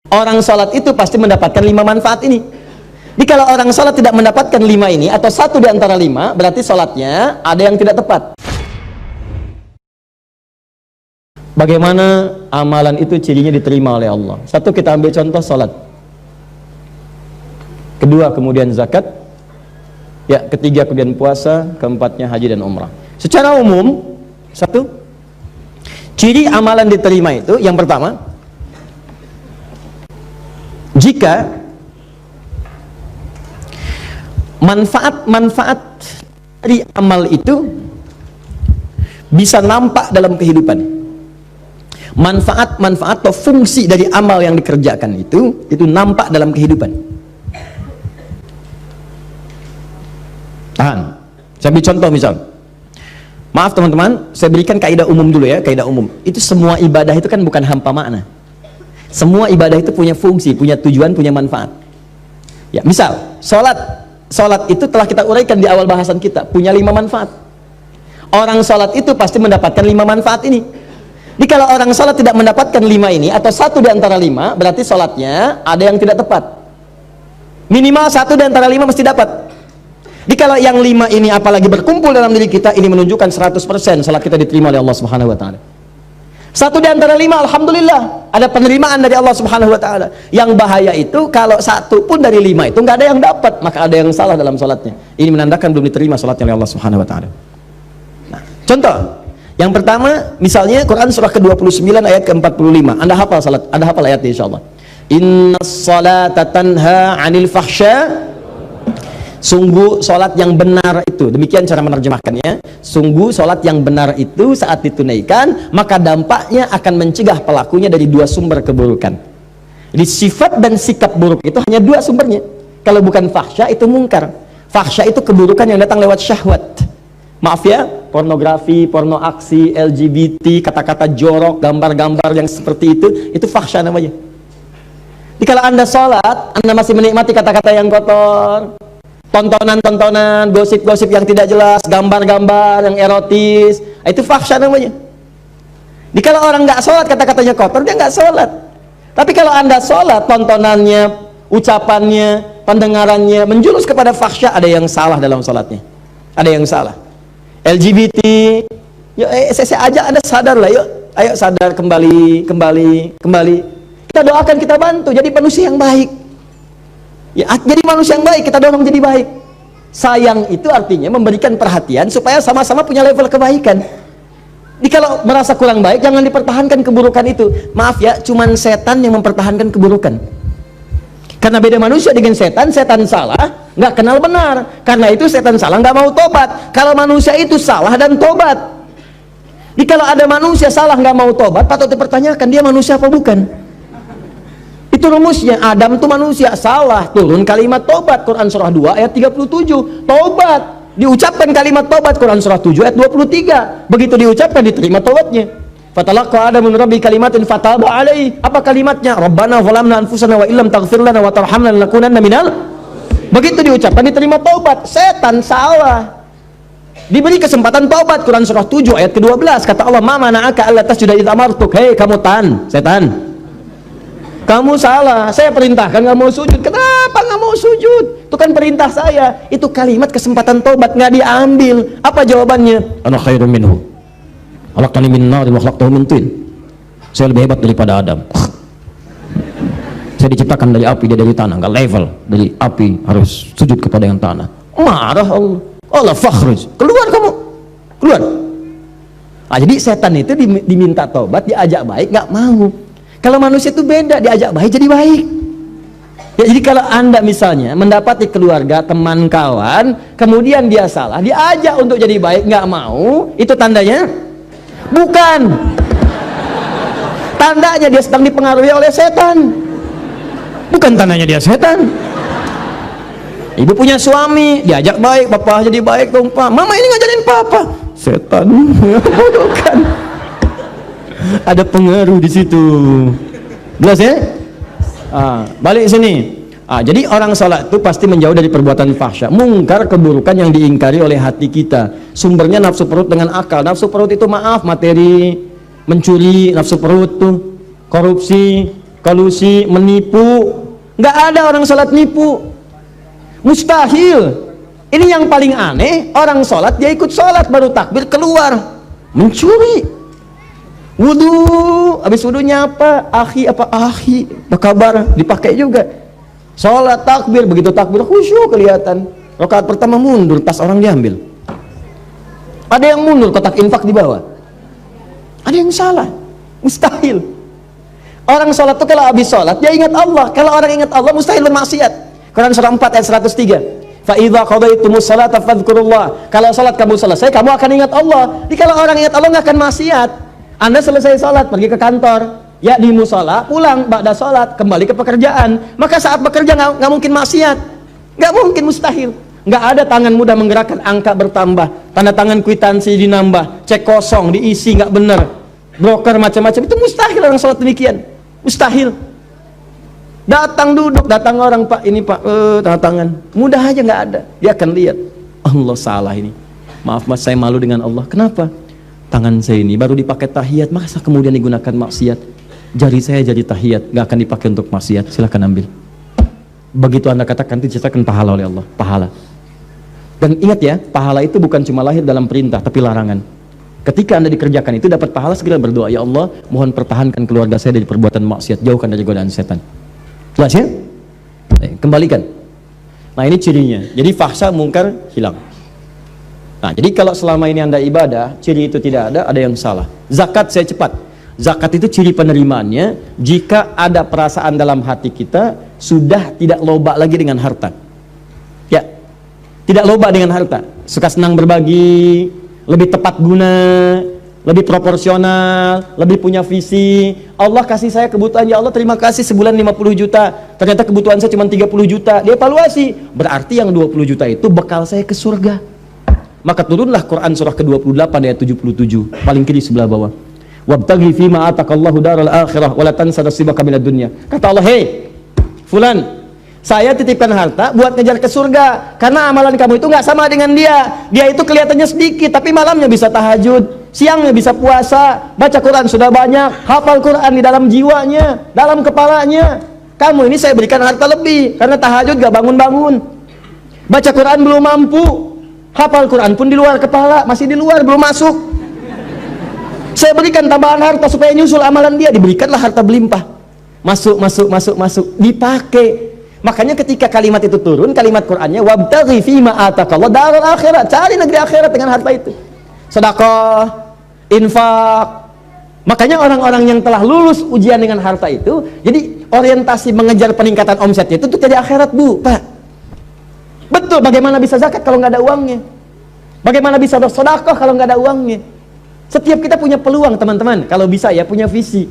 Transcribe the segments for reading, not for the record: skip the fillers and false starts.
Orang sholat itu pasti mendapatkan 5 manfaat ini. Jadi kalau orang sholat tidak mendapatkan 5 ini, atau satu di antara 5, berarti sholatnya ada yang tidak tepat. Bagaimana amalan itu cirinya diterima oleh Allah? Satu, kita ambil contoh sholat. Kedua, kemudian zakat. Ya, ketiga kemudian puasa. Keempatnya haji dan umrah. Secara umum, satu, ciri amalan diterima itu, yang pertama, jika manfaat-manfaat dari amal itu bisa nampak dalam kehidupan. Manfaat-manfaat atau fungsi dari amal yang dikerjakan itu nampak dalam kehidupan. Tahan. Saya beri contoh misal. Maaf teman-teman, saya berikan kaidah umum dulu ya, kaidah umum. Itu semua ibadah itu kan bukan hampa makna. Semua ibadah itu punya fungsi, punya tujuan, punya manfaat. Ya, misal, sholat itu telah kita uraikan di awal bahasan kita, punya 5 manfaat. Orang sholat itu pasti mendapatkan 5 manfaat ini. Jadi kalau orang sholat tidak mendapatkan 5 ini, atau satu di antara 5, berarti sholatnya ada yang tidak tepat. Minimal satu di antara 5 mesti dapat. Jadi kalau yang 5 ini apalagi berkumpul dalam diri kita, ini menunjukkan 100% sholat kita diterima oleh Allah Subhanahu wa Ta'ala. Satu di antara 5, alhamdulillah, ada penerimaan dari Allah Subhanahu wa Ta'ala. Yang bahaya itu kalau satu pun dari 5 itu nggak ada yang dapat, maka ada yang salah dalam sholatnya. Ini menandakan belum diterima sholatnya oleh Allah Subhanahu wa Ta'ala. Nah, contoh yang pertama, misalnya Quran surah ke-29 ayat ke-45. Anda hafal salat, Anda hafal ayatnya insyaallah. Innas salata tanha 'anil fahsya. Sungguh solat yang benar itu, demikian cara menerjemahkannya. Sungguh solat yang benar itu saat ditunaikan, maka dampaknya akan mencegah pelakunya dari 2 sumber keburukan. Jadi sifat dan sikap buruk itu hanya 2 sumbernya. Kalau bukan fahsya itu mungkar. Fahsya itu keburukan yang datang lewat syahwat. Maaf ya, pornografi, porno aksi, LGBT, kata-kata jorok, gambar-gambar yang seperti itu fahsya namanya. Jadi kalau Anda sholat, Anda masih menikmati kata-kata yang kotor, tontonan-tontonan, gosip-gosip yang tidak jelas, gambar-gambar yang erotis, itu fahsya namanya. Jadi kalau orang nggak sholat, kata-katanya kotor, dia nggak sholat. Tapi kalau Anda sholat, tontonannya, ucapannya, pendengarannya menjurus kepada fahsya, ada yang salah dalam sholatnya. Ada yang salah. LGBT, yuk saya ajak Anda sadar lah, yuk, ayo sadar, kembali. Kita doakan, kita bantu, jadi manusia yang baik. Ya, jadi manusia yang baik, kita dorong jadi baik. Sayang itu artinya memberikan perhatian supaya sama-sama punya level kebaikan. Jadi kalau merasa kurang baik, jangan dipertahankan keburukan itu. Maaf ya, cuman setan yang mempertahankan keburukan. Karena beda manusia dengan setan, setan salah, nggak kenal benar. Karena itu setan salah, nggak mau tobat. Kalau manusia itu salah dan tobat. Jadi kalau ada manusia salah nggak mau tobat, patut dipertanyakan dia manusia apa bukan? Itu rumusnya. Adam itu manusia, salah, turun kalimat tobat. Quran surah 2 ayat 37. Tobat, diucapkan kalimat tobat. Quran surah 7 ayat 23. Begitu diucapkan, diterima tobatnya. Fatalaqa Adamu min rabbi kalimatin fataba alaihi. Apa kalimatnya? Rabbana zalamna anfusana wa illam taghfir lana wa tarhamna lanakunanna minal. Begitu diucapkan, diterima tobat. Setan salah, diberi kesempatan tobat. Quran surah 7 ayat ke-12. Kata Allah, ma mana'aka alla tasjuda idh amartuk. Hei kamu setan, kamu salah, saya perintahkan nggak mau sujud. Kenapa nggak mau sujud? Itu kan perintah saya. Itu kalimat kesempatan tobat nggak diambil. Apa jawabannya? Ana khairum minhu, khalaqtani min narin wa khalaqtahu min tin. Saya lebih hebat daripada Adam. Saya diciptakan dari api, dia dari tanah. Nggak level, dari api harus sujud kepada yang tanah. Marah Allah. Allah fakhruj, keluar kamu, keluar. Nah, jadi setan itu diminta tobat, diajak baik, nggak mau. Kalau manusia itu beda, diajak baik jadi baik. Ya, jadi kalau Anda misalnya mendapati keluarga, teman, kawan, kemudian dia salah, diajak untuk jadi baik, nggak mau, itu tandanya bukan. Tandanya dia sedang dipengaruhi oleh setan. Bukan tandanya dia setan. Ibu punya suami, diajak baik, papa jadi baik dong pak. Mama ini ngajarin papa, setan. Bukan. Ada pengaruh di situ. Jelas ya? Balik sini. Jadi orang salat itu pasti menjauh dari perbuatan fahsya, mungkar, keburukan yang diingkari oleh hati kita. Sumbernya nafsu perut dengan akal. Nafsu perut itu maaf, materi, mencuri, nafsu perut tuh, korupsi, kolusi, menipu. Nggak ada orang sholat nipu, mustahil. Ini yang paling aneh, orang sholat dia ikut sholat baru takbir keluar mencuri. Wudu, habis wudunya apa? Akhi, apa kabar? Dipakai juga. Sholat takbir, begitu takbir khusyuk kelihatan. Rakaat pertama mundur, tas orang diambil. Ada yang mundur, kotak infak di bawah. Ada yang salah, mustahil. Orang sholat itu kalau habis sholat dia ingat Allah. Kalau orang ingat Allah mustahil bermaksiat. Quran surah 4 ayat 103. Fa idza qadaitumus salata fadhkurullah. Kalau sholat kamu selesai, kamu akan ingat Allah. Jadi kalau orang ingat Allah nggak akan maksiat. Anda selesai sholat, pergi ke kantor, ya di musola, pulang, ba'da sholat, kembali ke pekerjaan. Maka saat bekerja nggak mungkin maksiat, nggak mungkin, mustahil. Nggak ada tangan mudah menggerakkan, angka bertambah, tanda tangan kwitansi dinambah, cek kosong diisi nggak benar, broker macam-macam, itu mustahil orang sholat demikian, mustahil. Datang duduk, datang orang, Pak ini Pak, tanda tangan, mudah aja, nggak ada. Dia akan lihat, Allah salah ini, maaf Mas saya malu dengan Allah. Kenapa? Tangan saya ini baru dipakai tahiyat, masa kemudian digunakan maksiat? Jari saya jadi tahiyat, nggak akan dipakai untuk maksiat, silahkan ambil. Begitu Anda katakan, diceritakan pahala oleh Allah, pahala. Dan ingat ya, pahala itu bukan cuma lahir dalam perintah, tapi larangan. Ketika Anda dikerjakan itu dapat pahala, segera berdoa, ya Allah, mohon pertahankan keluarga saya dari perbuatan maksiat, jauhkan dari godaan setan. Jelas ya? Kembalikan. Nah ini cirinya. Jadi fahsya mungkar hilang. Nah jadi kalau selama ini Anda ibadah, ciri itu tidak ada yang salah. Zakat saya cepat. Zakat itu ciri penerimaannya jika ada perasaan dalam hati kita sudah tidak loba lagi dengan harta. Ya, tidak loba dengan harta, suka senang berbagi, lebih tepat guna, lebih proporsional, lebih punya visi. Allah kasih saya kebutuhan, ya Allah terima kasih, sebulan 50 juta, ternyata kebutuhan saya cuma 30 juta. Dia evaluasi, berarti yang 20 juta itu bekal saya ke surga. Maka turunlah Quran surah ke-28 ayat 77, paling kiri sebelah bawah. Wabtaghi fima atakallahu daral akhirah wala tansa nasibaka minad dunya. Kata Allah, hei fulan, saya titipkan harta buat ngejar ke surga, karena amalan kamu itu nggak sama dengan dia. Dia itu kelihatannya sedikit, tapi malamnya bisa tahajud, siangnya bisa puasa, baca Quran sudah banyak, hafal Quran di dalam jiwanya, dalam kepalanya. Kamu ini saya berikan harta lebih, karena tahajud gak bangun-bangun, baca Quran belum mampu, hafal Quran pun di luar kepala, masih di luar, belum masuk. Saya berikan tambahan harta supaya nyusul amalan dia, diberikanlah harta berlimpah, masuk, dipakai. Makanya ketika kalimat itu turun, kalimat Qur'annya wabtaghi fima atakallahu daral akhirat, cari negeri akhirat dengan harta itu. Sedekah, infak. Makanya orang-orang yang telah lulus ujian dengan harta itu, jadi orientasi mengejar peningkatan omsetnya itu untuk jadi akhirat, Bu, Pak. Betul, bagaimana bisa zakat kalau nggak ada uangnya? Bagaimana bisa bersedekah kalau nggak ada uangnya? Setiap kita punya peluang, teman-teman, kalau bisa ya punya visi.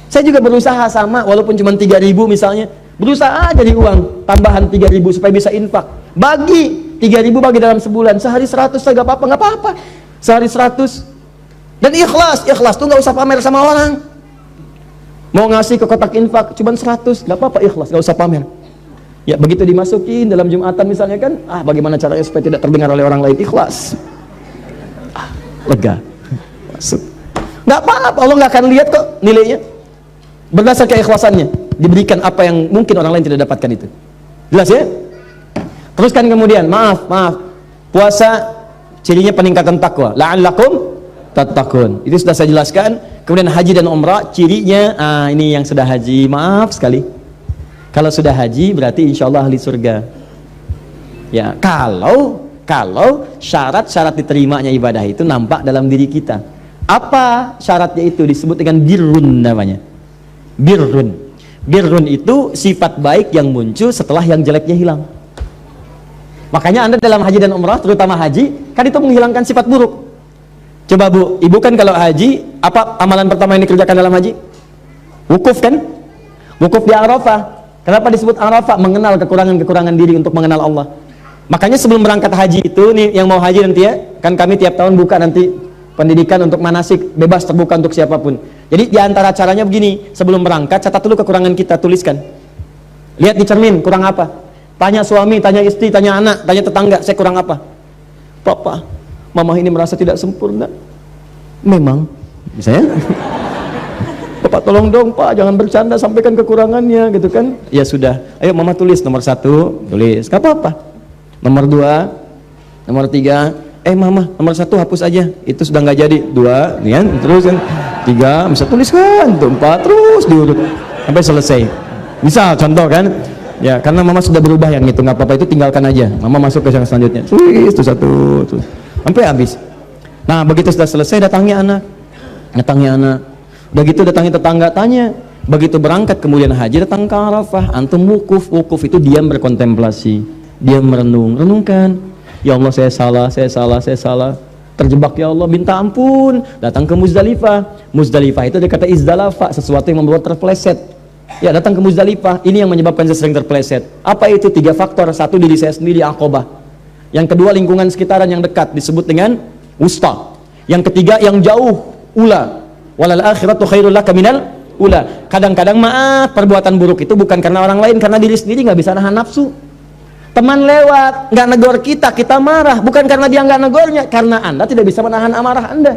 Saya juga berusaha sama, walaupun cuma 3.000 misalnya, berusaha jadi uang tambahan 3.000 supaya bisa infak. Bagi 3.000, bagi dalam sebulan, sehari 100, nggak apa-apa, sehari 100. Dan ikhlas tuh nggak usah pamer sama orang. Mau ngasih ke kotak infak cuma 100, nggak apa-apa, ikhlas, nggak usah pamer. Ya begitu dimasukin dalam Jumatan misalnya kan, bagaimana caranya supaya tidak terdengar oleh orang lain, ikhlas, lega, masuk. Nggak apa-apa, Allah nggak akan lihat kok nilainya. Berdasar keikhlasannya diberikan apa yang mungkin orang lain tidak dapatkan itu. Jelas ya? Teruskan kemudian, maaf, puasa cirinya peningkatan takwa, la'allakum tattaqun. Itu sudah saya jelaskan. Kemudian haji dan umrah cirinya, ini yang sudah haji, maaf sekali. Kalau sudah haji berarti insya Allah ahli surga. Ya, kalau syarat-syarat diterimanya ibadah itu nampak dalam diri kita. Apa syaratnya itu? Disebut dengan birrun namanya. Birrun itu sifat baik yang muncul setelah yang jeleknya hilang. Makanya Anda dalam haji dan umrah, terutama haji, kan itu menghilangkan sifat buruk. Coba Bu, Ibu kan kalau haji, apa amalan pertama yang dikerjakan dalam haji? Wukuf kan? Wukuf di Arafah. Kenapa disebut Arafah? Mengenal kekurangan-kekurangan diri untuk mengenal Allah. Makanya sebelum berangkat haji itu, nih yang mau haji nanti ya, kan kami tiap tahun buka nanti pendidikan untuk manasik, bebas terbuka untuk siapapun. Jadi diantara caranya begini, sebelum berangkat catat dulu kekurangan kita, tuliskan. Lihat di cermin, kurang apa? Tanya suami, tanya istri, tanya anak, tanya tetangga, saya kurang apa? Papa, mama ini merasa tidak sempurna. Memang, misalnya. Bapak tolong dong Pak, jangan bercanda, sampaikan kekurangannya gitu kan. Ya sudah, ayo mama tulis nomor 1, tulis, gak apa-apa. Nomor 2, nomor 3, mama nomor 1 hapus aja, itu sudah nggak jadi. 2, nih kan, terus kan 3, bisa tuliskan, tuh 4, terus diurut sampai selesai. Misal contoh kan, ya karena mama sudah berubah yang itu, nggak apa-apa, itu tinggalkan aja. Mama masuk ke yang selanjutnya, tulis tuh 1, tuh sampai habis. Nah begitu sudah selesai, datangi anak. Udah gitu datangi tetangga, tanya. Begitu berangkat kemudian haji, datang ke Arafah, antum wukuf itu diam berkontemplasi, diam renungkan. Ya Allah, saya salah, terjebak ya Allah, minta ampun. Datang ke Muzdalifah itu dikata izdalafa, sesuatu yang membuat terpeleset. Ya datang ke Muzdalifah, ini yang menyebabkan saya sering terpeleset. Apa itu? 3 faktor. 1, diri saya sendiri, Aqabah. Yang kedua, lingkungan sekitaran yang dekat, disebut dengan wusta. Yang ketiga, yang jauh, ula. Walal akhiratu khairul laka minal ula. Kadang-kadang maaf, perbuatan buruk itu bukan karena orang lain, karena diri sendiri nggak bisa nahan nafsu. Teman lewat nggak negor kita marah, bukan karena dia nggak negornya, karena Anda tidak bisa menahan amarah Anda.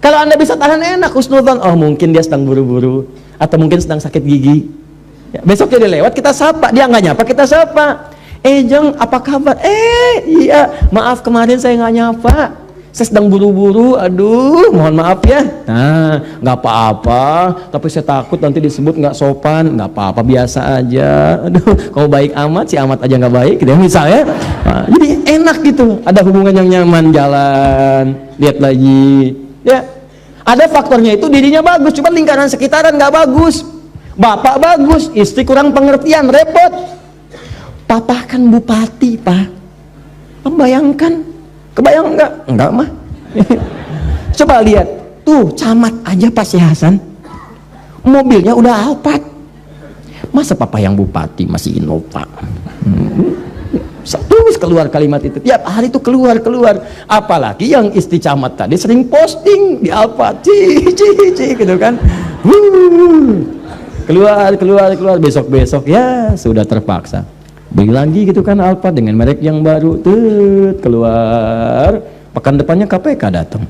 Kalau Anda bisa tahan, enak, husnudzon. Oh mungkin dia sedang buru-buru, atau mungkin sedang sakit gigi. Ya, besok dia lewat, kita sapa, dia nggak nyapa, kita sapa. Jeng, apa kabar? Iya, maaf kemarin saya nggak nyapa, saya sedang buru-buru, aduh mohon maaf ya. Nah nggak apa-apa, tapi saya takut nanti disebut nggak sopan. Nggak apa-apa, biasa aja. Aduh kau baik amat, si amat aja nggak baik gitu misalnya. Nah, jadi enak gitu, ada hubungan yang nyaman, jalan, lihat lagi ya. Ada faktornya itu, dirinya bagus, cuma lingkaran sekitaran nggak bagus. Bapak bagus, istri kurang pengertian, repot. Papa kan bupati Pak, membayangkan. Kebayang enggak? Enggak mah. Coba lihat, tuh camat aja Pak Si Hasan, mobilnya udah Alphard. Masa papa yang bupati masih Innova? Terus keluar kalimat itu, tiap hari tuh keluar. Apalagi yang istri camat tadi sering posting di Alphard, gitu kan. Keluar, besok ya sudah terpaksa beli lagi gitu kan Alphard dengan merek yang baru. Keluar, pekan depannya KPK datang.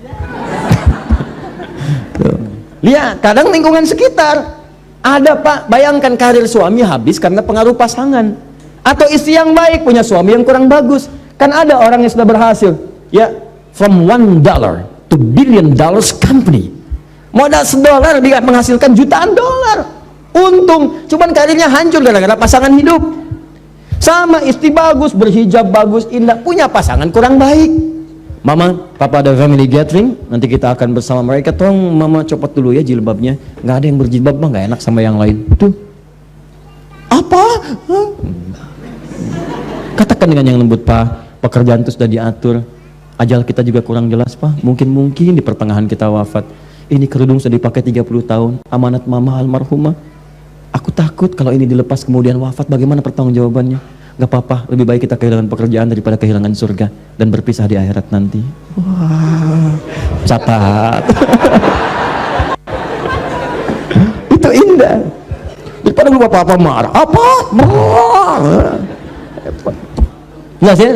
Lihat, kadang lingkungan sekitar ada Pak, bayangkan karir suami habis karena pengaruh pasangan, atau istri yang baik punya suami yang kurang bagus. Kan ada orang yang sudah berhasil ya, from $1 to $1 billion company, modal $1 dia menghasilkan jutaan dolar untung, cuman karirnya hancur gara-gara pasangan hidup. Sama istri bagus, berhijab bagus, indah, punya pasangan kurang baik. Mama, papa ada family gathering, nanti kita akan bersama mereka. Tolong mama copot dulu ya jilbabnya, nggak ada yang berjilbab mah nggak enak sama yang lain. Tuh apa? Katakan dengan yang lembut, Pak, pekerjaan itu sudah diatur, ajal kita juga kurang jelas Pak, mungkin di pertengahan kita wafat. Ini kerudung sudah dipakai 30 tahun, amanat mama almarhumah. Aku takut kalau ini dilepas kemudian wafat, bagaimana pertanggungjawabannya? Gak apa-apa, lebih baik kita kehilangan pekerjaan daripada kehilangan surga dan berpisah di akhirat nanti. Wah, catat. Itu indah. Daripada lu bapak-bapak marah, apa? Jelas ya?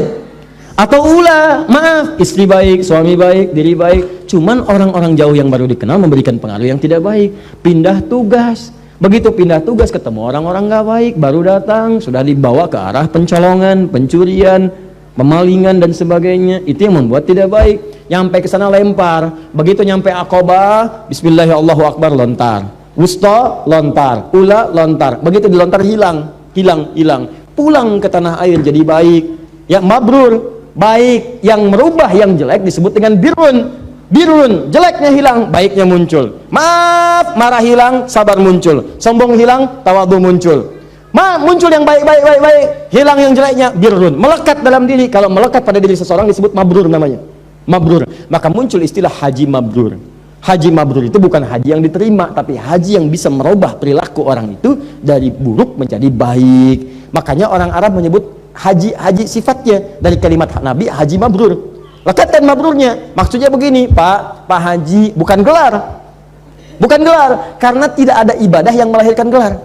Atau ulah, maaf, istri baik, suami baik, diri baik, cuman orang-orang jauh yang baru dikenal memberikan pengaruh yang tidak baik. Pindah tugas. Begitu pindah tugas ketemu orang-orang gak baik, baru datang sudah dibawa ke arah pencolongan, pencurian, pemalingan dan sebagainya. Itu yang membuat tidak baik. Nyampe ke sana lempar, begitu nyampe Aqabah, Bismillahirrahmanirrahim, lontar. Wusta, lontar. Ula, lontar. Begitu dilontar hilang. Pulang ke tanah air jadi baik. Ya mabrur, baik. Yang merubah yang jelek disebut dengan birun, jeleknya hilang, baiknya muncul. Maaf, marah hilang, sabar muncul. Sombong hilang, tawadhu muncul. Muncul yang baik, hilang yang jeleknya, birun. Melekat dalam diri. Kalau melekat pada diri seseorang disebut mabrur namanya. Mabrur. Maka muncul istilah haji mabrur. Haji mabrur itu bukan haji yang diterima, tapi haji yang bisa merubah perilaku orang itu dari buruk menjadi baik. Makanya orang Arab menyebut haji sifatnya dari kalimat Nabi, haji mabrur. Lekatkan mabrurnya, maksudnya begini, Pak Haji, bukan gelar, karena tidak ada ibadah yang melahirkan gelar.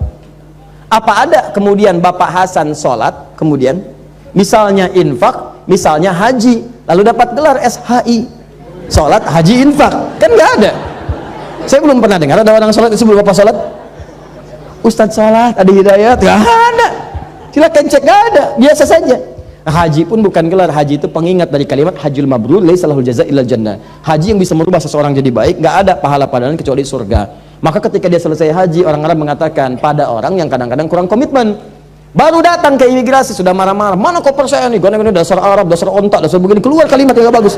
Apa ada kemudian Bapak Hasan sholat, kemudian misalnya infak, misalnya haji, lalu dapat gelar SHI, sholat haji infak, kan nggak ada. Saya belum pernah dengar ada orang sholat sebelum bapak sholat, Ustadz sholat ada hidayat, gak ada. Silakan cek, gak ada, biasa saja. Haji pun bukan gelar, haji itu pengingat dari kalimat hajjul mabrur laisa lahul jazaa illal jannah. Haji yang bisa merubah seseorang jadi baik, gak ada pahala padanya kecuali surga. Maka ketika dia selesai haji, orang Arab mengatakan pada orang yang kadang-kadang kurang komitmen, baru datang ke imigrasi sudah marah-marah, mana koper saya nih, gini dasar Arab, dasar ontak, dasar begini, keluar kalimat yang gak bagus.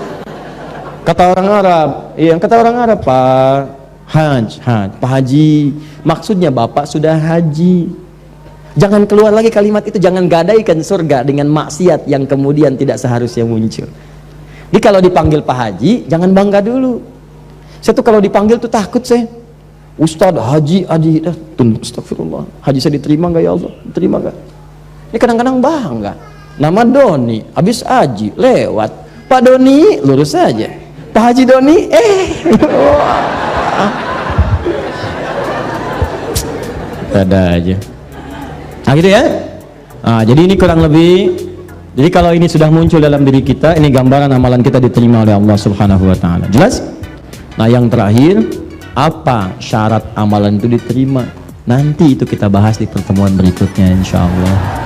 Kata orang Arab, yang kata orang Arab, Pak Haji, maksudnya Bapak sudah haji. Jangan keluar lagi kalimat itu, jangan gadaikan surga dengan maksiat yang kemudian tidak seharusnya muncul. Jadi kalau dipanggil Pak Haji, jangan bangga dulu. Saya tuh kalau dipanggil tuh takut saya. Ustadz Haji Adi, astagfirullah. Haji saya diterima nggak ya Allah? Diterima nggak? Ini kadang-kadang bangga. Nama Doni, habis Haji lewat. Pak Doni lurus saja. Pak Haji Doni, ada aja. Nah gitu ya. Nah, jadi ini kurang lebih. Jadi kalau ini sudah muncul dalam diri kita, ini gambaran amalan kita diterima oleh Allah Subhanahu wa taala. Jelas? Nah, yang terakhir, apa syarat amalan itu diterima? Nanti itu kita bahas di pertemuan berikutnya insyaallah.